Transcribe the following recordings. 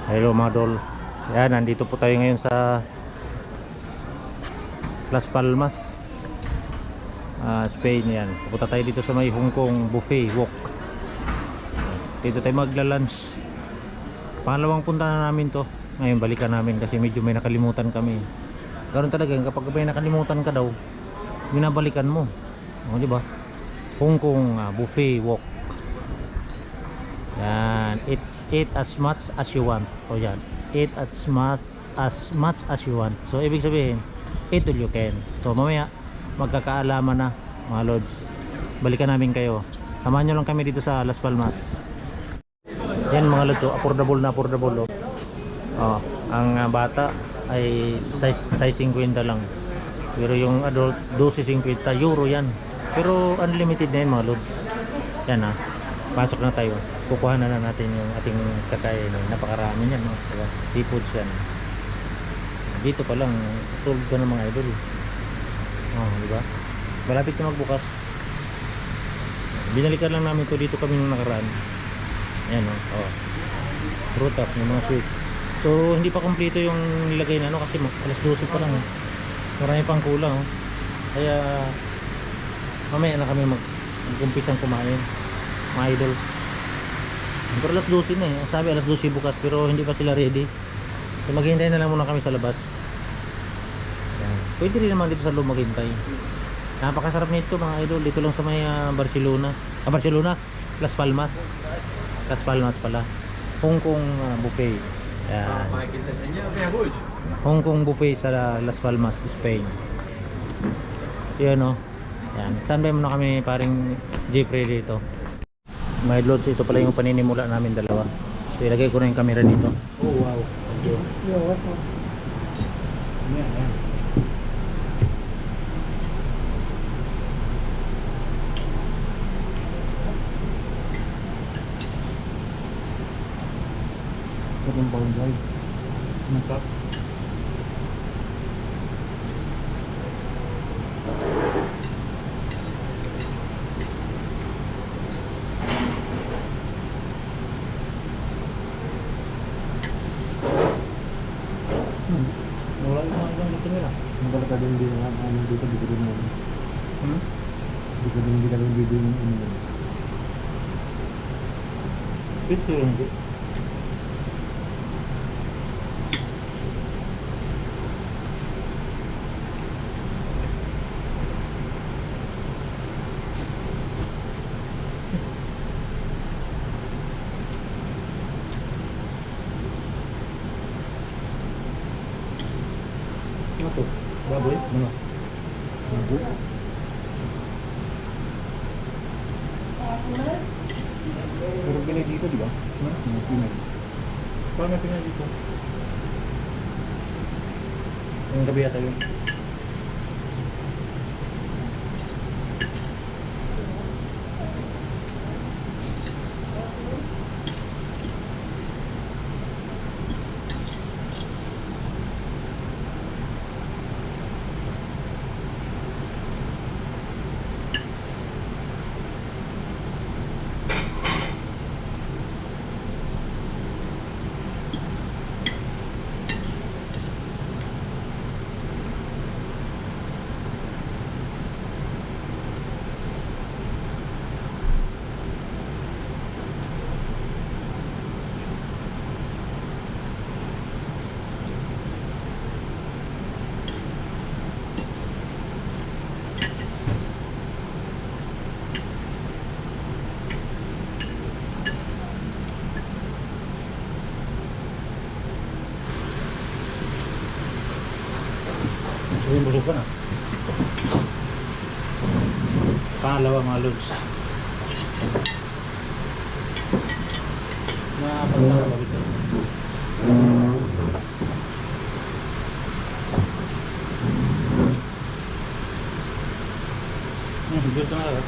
Hello mga dol. Yan, nandito po tayo ngayon sa Las Palmas, Spain. Yan, pupunta tayo dito sa may Hong Kong Buffet Walk. Dito tayo magla-lunch. Pangalawang punta na namin to. Ngayon balikan namin kasi medyo may nakalimutan kami. Ganoon talaga, kapag may nakalimutan ka daw, binabalikan mo. O, di ba? Hong Kong Buffet Walk. Yan, eat as much as you want. O yan, eat as much as you want. So ibig sabihin, eat all you can. So mamaya magkakaalaman na mga lods. Balikan namin kayo. Samahan nyo lang kami dito sa Las Palmas. Yan mga lods, affordable na affordable. Ang bata ay size 50 lang. Pero yung adult 12.50 euro yan. Pero unlimited na yan mga lods. Yan pasok na tayo. Kukuha na natin yung ating kakain. Napakarami yan, no? Diba? Seafoods yan. Dito pa lang sold ka ng mga idol. Diba? Malapit na magbukas. Binalikan lang namin to dito kami nung nakaraan. Ayan, no? Prutas, yung mga sweets. So hindi pa kompleto yung nilagay na kasi alas 12 pa lang. Marami pang kulang. Kaya mamaya na kami mag-umpisang kumain mga idol. Pero alas 12 na sabi alas 12 bukas, pero hindi pa sila ready. So maghihintay na lang muna kami sa labas. Yan. Pwede rin naman dito sa loob maghintay. Napakasarap nito mga idol. Dito lang sa may Barcelona. Las Palmas. Las Palmas pala. Hong Kong Buffet. Yan. Hong Kong Buffet sa Las Palmas, Spain. Yan Yan. Standby muna kami paring Jeffrey dito. My loads, ito pala yung paninimula namin dalawa. So ilagay ko na yung camera dito. Oh wow. Okay. Yo, what? Yan. Ito yung boundary. Nakap. Wala yung mga gusto nila. Nabalik ka din din dito, di ko din naman. Di ko din video yung ano. Pizza yung hindi. Ano to? Baboy? Ano? Baboy? Pero pinay dito, di ba? Pinay. Paano pinay dito? Ang gabi yata yun. So yung busog ka na. Pangalawa mga lods. Napagkakaroon ba ito? Dito na lang.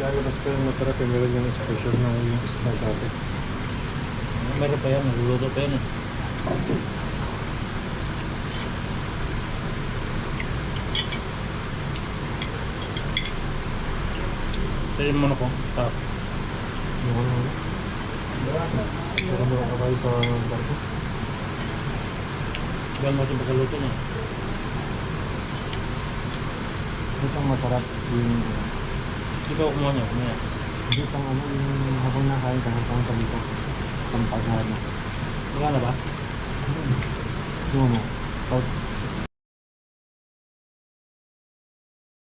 Lalabas pa yung masarap eh, meron yung special na yung isda dati. Meron pa yan, nagluluto pa yan eh. Pwede mo na po. Tap. Meron mo ka kayo sa barko. Gawin mo itong pagkaluto niya. Ito ang masarap yung Ikaw kumuha niya, kumuha. dito ang ano yung habang nakain ka hanggang sa dito. Pampagana. Wala na ba? Yung mo. Pag